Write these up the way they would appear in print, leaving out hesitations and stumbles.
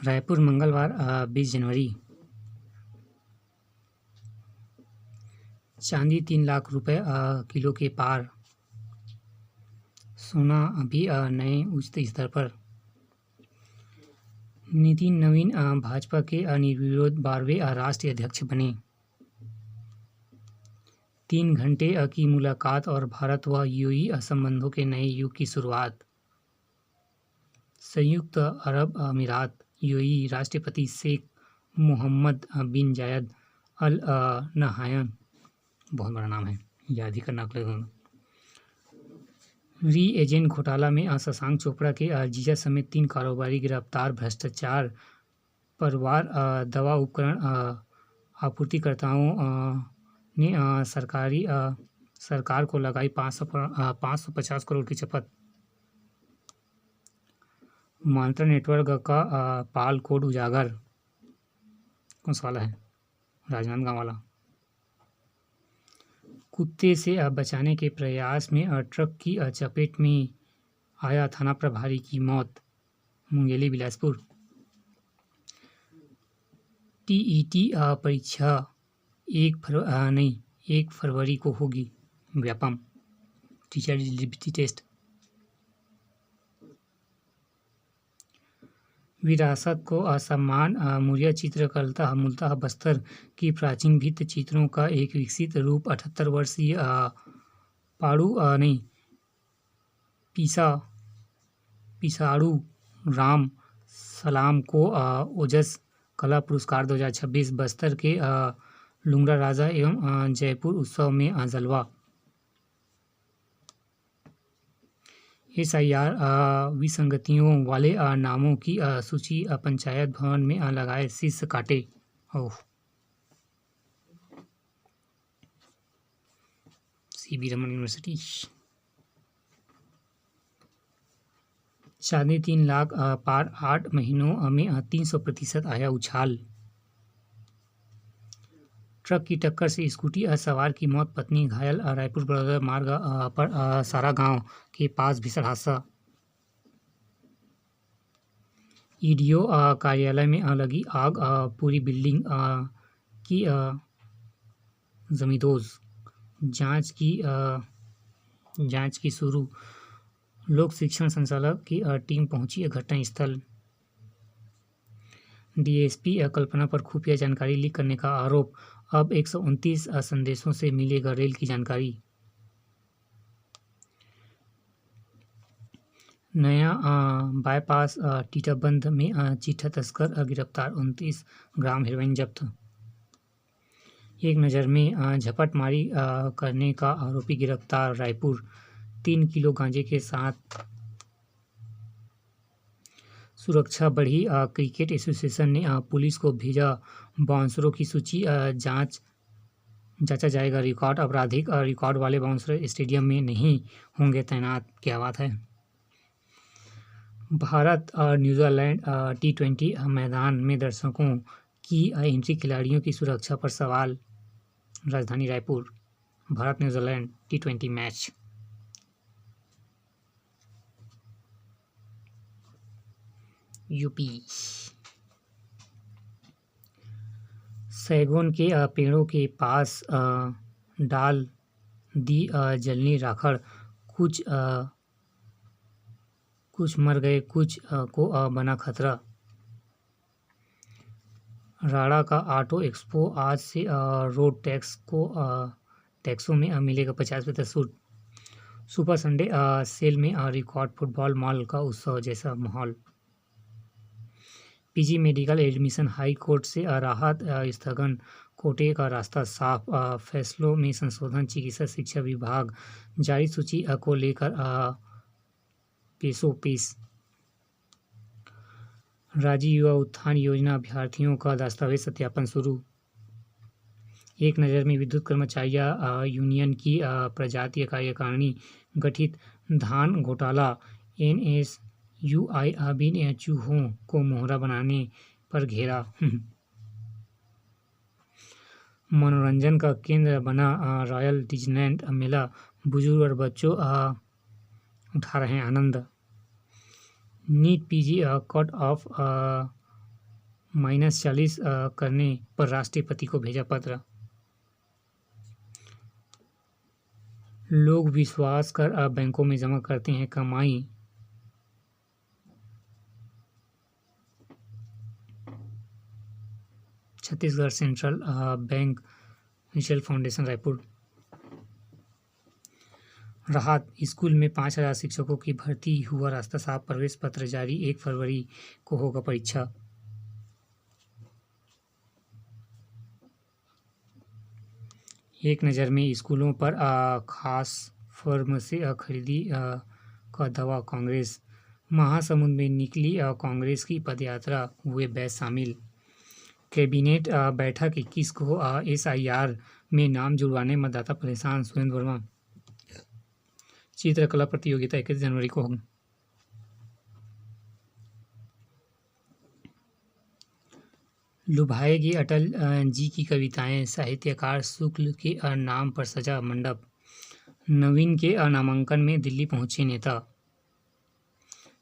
रायपुर मंगलवार 20 जनवरी। चांदी 3 लाख रुपए किलो के पार। सोना अभी नए उच्च स्तर पर। नितिन नवीन भाजपा के निर्विरोध 12वें राष्ट्रीय अध्यक्ष बने। 3 घंटे की मुलाकात और भारत व यूएई संबंधों के नए युग की शुरुआत। संयुक्त अरब अमीरात यूएई राष्ट्रपति शेख मोहम्मद बिन जायद अल नहायन, बहुत बड़ा नाम है, याद ही करना पड़ेगा। री एजेंट घोटाला में शशांक चोपड़ा के जीजा समेत 3 कारोबारी गिरफ्तार। भ्रष्टाचार परवार दवा उपकरण आपूर्तिकर्ताओं ने सरकार को लगाई 550 करोड़ की शपथ। मंत्रा नेटवर्क का पाल कोड उजागर। कौन सा वाला है? राजनांदगांव वाला। कुत्ते से बचाने के प्रयास में ट्रक की चपेट में आया थाना प्रभारी की मौत। मुंगेली बिलासपुर। टीईटी परीक्षा 1 फरवरी को होगी। व्यापम। Teacher eligibility test. विरासत को सम्मान। मौर्य चित्रकला मूलतः बस्तर की प्राचीन भित्त चित्रों का एक विकसित रूप। 78 वर्षीय पिसाड़ू राम सलाम को ओजस कला पुरस्कार 2026। बस्तर के लुंगरा राजा एवं जयपुर उत्सव में जलवा। SIR विसंगतियों वाले नामों की सूची पंचायत भवन में लगाए शीश काटे। CB Raman university. चांदी 3 लाख पार। 8 महीनों में 300% आया उछाल। ट्रक की टक्कर से स्कूटी सवार की मौत, पत्नी घायल। रायपुर बड़ौदा मार्ग पर सारा गांव के पास भीषण हादसा। ईडीओ कार्यालय में लगी आग, पूरी बिल्डिंग की जमींदोज। जांच की शुरू। लोक शिक्षण संचालक की टीम पहुंची घटनास्थल। डीएसपी कल्पना पर खुफिया जानकारी लीक करने का आरोप। अब 129 संदेशों से मिलेगा रेल की जानकारी। नया बाईपास टीटाबंध में चिट्ठा तस्कर गिरफ्तार। 29 ग्राम हेरोइन जब्त। एक नज़र में झपटमारी करने का आरोपी गिरफ्तार। रायपुर। 3 किलो गांजे के साथ। सुरक्षा बढ़ी। क्रिकेट एसोसिएशन ने पुलिस को भेजा बाउंसरों की सूची। जांचा जाएगा रिकॉर्ड। आपराधिक रिकॉर्ड वाले बाउंसर स्टेडियम में नहीं होंगे तैनात। क्या बात है। भारत और न्यूजीलैंड T20 मैदान में दर्शकों की एंट्री, खिलाड़ियों की सुरक्षा पर सवाल। राजधानी Raipur. Bharat New Zealand T20 match. UP. सैगोन के पेड़ों के पास डाल दी जलनी राखड़। कुछ मर गए, कुछ को बना खतरा। राड़ा का ऑटो एक्सपो आज से रोड टैक्सों में मिलेगा 50% छूट। सुपर संडे सेल में रिकॉर्ड फुटबॉल मॉल का उत्सव जैसा माहौल। PG medical admission high court से राहत स्थगन, कोटे का रास्ता साफ। फैसलों में संशोधन, चिकित्सा शिक्षा विभाग जारी सूची को लेकर पेश। राज्य युवा उत्थान योजना अभ्यर्थियों का दस्तावेज सत्यापन शुरू। एक नज़र में विद्युत कर्मचारियों यूनियन की प्रजातीय कार्यकारिणी गठित। धान घोटाला, NSUI बिन चूहों को मोहरा बनाने पर घेरा। मनोरंजन का केंद्र बना रॉयल डिज्नीलैंड मेला, बुजुर्ग और बच्चों उठा रहे हैं आनंद। नीट PG कट ऑफ -40 करने पर राष्ट्रपति को भेजा पत्र। लोग विश्वास कर बैंकों में जमा करते हैं कमाई। Chhattisgarh central bank mutual foundation Raipur. राहत, स्कूल में 5,000 शिक्षकों की भर्ती, हुआ रास्ता साफ, प्रवेश पत्र जारी, 1 फरवरी को होगा परीक्षा। एक नज़र में स्कूलों पर खास फर्म से खरीदी का दावा, कांग्रेस। महासमुंद में निकली कांग्रेस की पदयात्रा, हुए बैच शामिल। कैबिनेट बैठक 21 को, SIR में नाम जुड़वाने मतदाता परेशान, सुरेंद्र वर्मा। चित्रकला प्रतियोगिता 21 जनवरी को होगी। लुभाएगी अटल जी की कविताएं, साहित्यकार शुक्ल के नाम पर सजा मंडप। नवीन के नामांकन में दिल्ली पहुंचे नेता।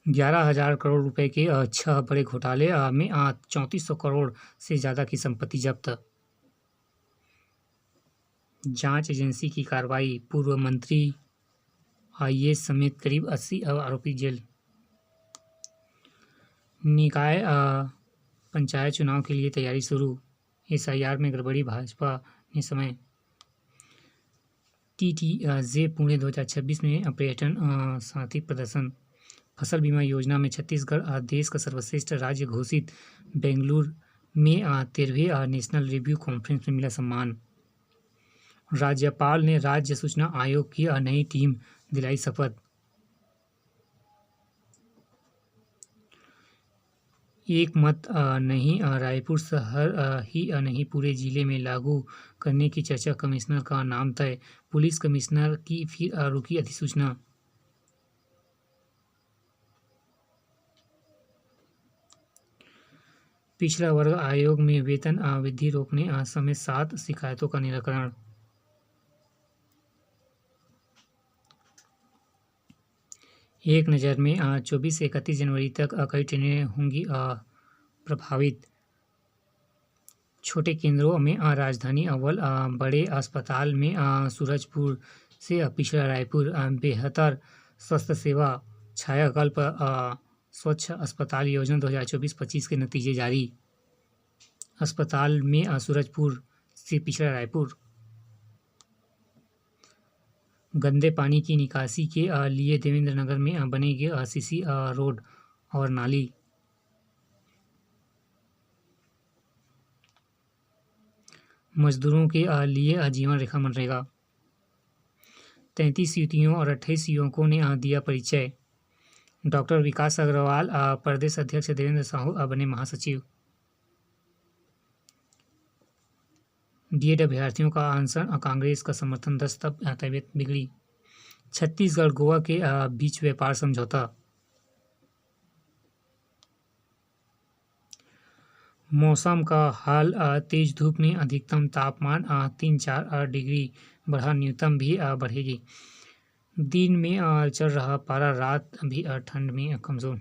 11,000 करोड़ रुपए के 6 बड़े घोटाले में 3400 करोड़ से ज़्यादा की संपत्ति जब्त। जांच एजेंसी की कार्रवाई, पूर्व मंत्री IAS समेत करीब 80 आरोपी जेल। निकाय पंचायत चुनाव के लिए तैयारी शुरू, SIR में गड़बड़ी, भाजपा ने समय। TTJ पुणे 2026 में पर्यटन साथी प्रदर्शन। फसल बीमा योजना में छत्तीसगढ़ देश का सर्वश्रेष्ठ राज्य घोषित। बेंगलुरु में 13वें नेशनल रिव्यू कॉन्फ्रेंस में मिला सम्मान। राज्यपाल ने राज्य सूचना आयोग की नई टीम दिलाई शपथ। एक मत नहीं, रायपुर शहर ही नहीं पूरे जिले में लागू करने की चर्चा, कमिश्नर का नाम तय। पुलिस कमिश्नर की फिर रुकी अधिसूचना। पिछड़ा वर्ग आयोग में वेतन वृद्धि रोकने समेत 7 शिकायतों का निराकरण। एक नज़र में 24 से 31 जनवरी तक कई ट्रेनें होंगी प्रभावित। छोटे केंद्रों में राजधानी अव्वल, बड़े अस्पताल में सूरजपुर से पिछड़ा रायपुर। बेहतर स्वास्थ्य सेवा, छायाकल्प स्वच्छ अस्पताल योजना 2024-25 के नतीजे जारी। अस्पताल में सूरजपुर से पिछड़ा रायपुर। गंदे पानी की निकासी के लिए देवेंद्र नगर में बनेगी CC रोड और नाली। मजदूरों के लिए जीवन रेखा मनरेगा। 33 युवतियों और 28 युवकों ने दिया परिचय। डॉक्टर विकास अग्रवाल प्रदेश अध्यक्ष, देवेंद्र साहू बने महासचिव। DED अभ्यर्थियों का अनशन, कांग्रेस का समर्थन 10 तब तबीयत बिगड़ी। छत्तीसगढ़ गोवा के बीच व्यापार समझौता। मौसम का हाल, तेज धूप में अधिकतम तापमान 3-4 डिग्री बढ़ा, न्यूनतम भी बढ़ेगी। दिन में चल रहा पारा, रात भी ठंड में कमजोर।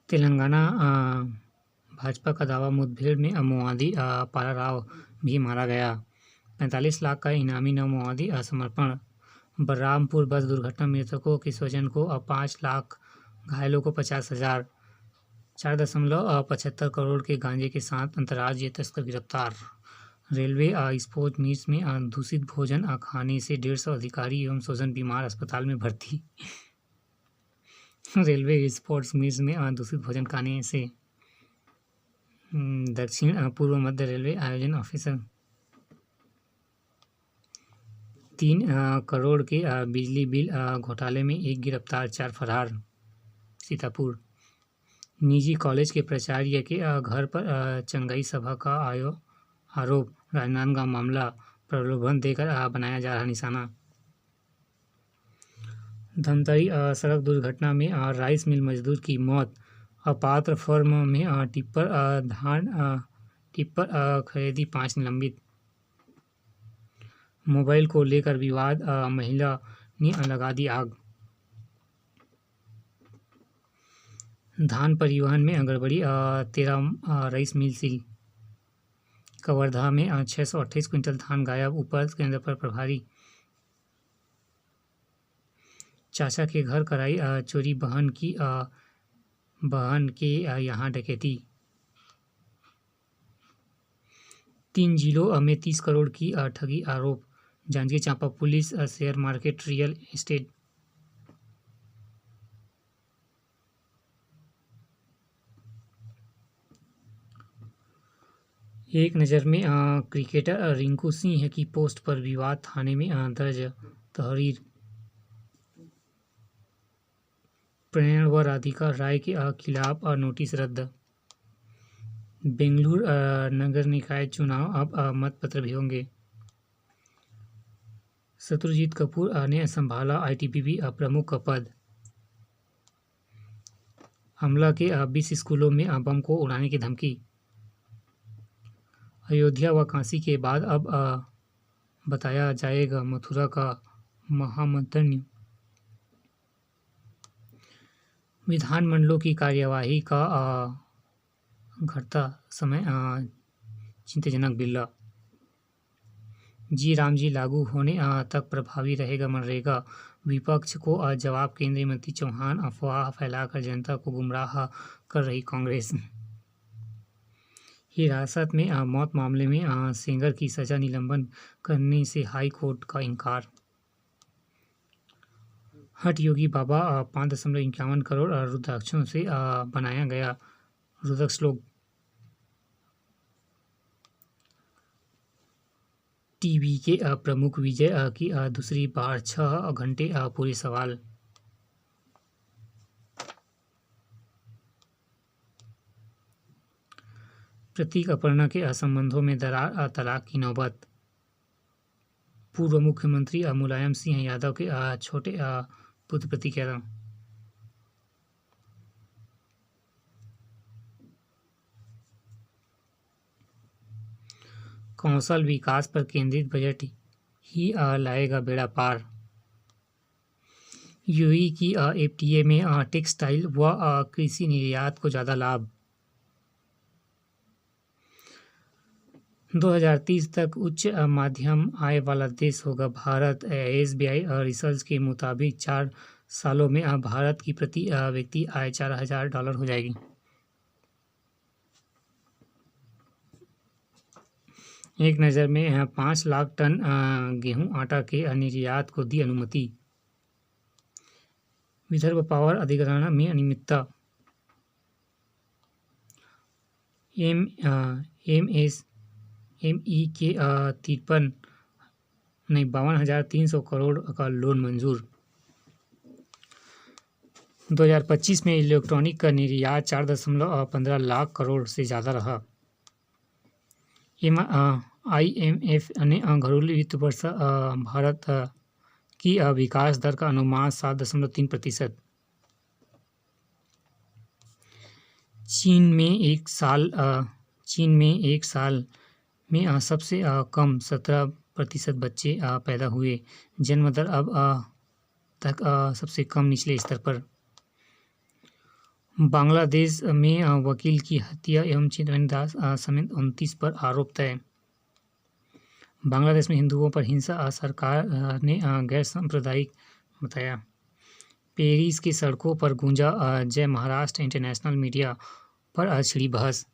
तेलंगाना भाजपा का दावा, मुठभेड़ में माओवादी पारा राव भी मारा गया। 45 लाख का इनामी माओवादी समर्पण। बलरामपुर बस दुर्घटना, मृतकों के स्वजन को 5 लाख, घायलों को 50,000। 4.75 करोड़ के गांजे के साथ अंतर्राज्यीय तस्कर गिरफ्तार। रेलवे स्पोर्ट्स मीट्स में दूषित भोजन खाने से 150 अधिकारी एवं स्वजन बीमार, अस्पताल में भर्ती। रेलवे स्पोर्ट्स मीट्स में दूषित भोजन खाने से दक्षिण पूर्व मध्य रेलवे आयोजन ऑफिसर। 3 करोड़ के बिजली बिल घोटाले में 1 गिरफ्तार, 4 फरार। सीतापुर निजी कॉलेज के प्राचार्य के घर पर चंगाई सभा का आरोप। राजनांदगांव मामला, प्रलोभन देकर बनाया जा रहा निशाना। धमतरी सड़क दुर्घटना में राइस मिल मजदूर की मौत। अपात्र फर्म में टिप्पर खरीदी, 5 निलंबित। मोबाइल को लेकर विवाद, महिला ने लगा दी आग। धान परिवहन में गड़बड़ी, 13 राइस मिल सील। कवर्धा में 628 क्विंटल धान गायब, ऊपर केंद्र पर प्रभारी। चाचा के घर कराई चोरी, बहन के यहाँ डकैती। 3 जिलों में 30 करोड़ की ठगी आरोप, Janjgir Champa police. Share market, real estate. एक नज़र में क्रिकेटर रिंकू सिंह की पोस्ट पर विवाद, थाने में दर्ज तहरीर। प्रणय व राधिका राय के खिलाफ नोटिस रद्द। बेंगलुरु नगर निकाय चुनाव, अब मतपत्र भी होंगे। शत्रुजीत कपूर ने संभाला आईटीबीपी प्रमुख का पद। अमला के 20 स्कूलों में बम को उड़ाने की धमकी। अयोध्या व काशी के बाद अब बताया जाएगा मथुरा का महामंथन। विधानमंडलों की कार्यवाही का घटता समय चिंताजनक बिल्ला। जी राम जी लागू होने तक प्रभावी रहेगा मनरेगा, विपक्ष को जवाब। केंद्रीय मंत्री चौहान, अफवाह फैलाकर जनता को गुमराह कर रही कांग्रेस। हिरासत में मौत मामले में सेंगर की सजा निलंबन करने से हाई कोर्ट का इनकार। हठ योगी बाबा 5.51 करोड़ रुद्राक्षों से बनाया गया रुद्राक्ष श्लोक। टीवी के प्रमुख विजय की दूसरी बार 6 घंटे पूरे सवाल। प्रतीक अपर्णा के संबंधों में दरार, तलाक की नौबत। पूर्व मुख्यमंत्री मुलायम सिंह यादव के छोटे पुत्र प्रतीक यादव। कौशल विकास पर केंद्रित बजट ही लाएगा बेड़ा पार। यूएई की एफटीए में टेक्सटाइल व कृषि निर्यात को ज़्यादा लाभ। 2030 तक उच्च मध्यम आय वाला देश होगा भारत। एसबीआई रिसर्च के मुताबिक 4 सालों में भारत की प्रति व्यक्ति आय $4,000 हो जाएगी। एक नज़र में 5 लाख टन गेहूं आटा के निर्यात को दी अनुमति। विदर्भ पावर अधिग्रहण में अनियमितता। एमएसएमई के 52,300 करोड़ का लोन मंजूर। 2025 में इलेक्ट्रॉनिक का निर्यात 4.15 लाख करोड़ से ज़्यादा रहा। IMF ने घरेलू वित्त वर्ष भारत की विकास दर का अनुमान 7.3%। चीन में एक साल में सबसे कम 17% बच्चे पैदा हुए। जन्म दर अब तक सबसे कम निचले स्तर पर। बांग्लादेश में वकील की हत्या एवं चिन्मय दास समेत 29 पर आरोप तय। बांग्लादेश में हिंदुओं पर हिंसा सरकार ने गैर सांप्रदायिक बताया। पेरिस की सड़कों पर गूंजा जय महाराष्ट्र, इंटरनेशनल मीडिया पर छिड़ी बहस।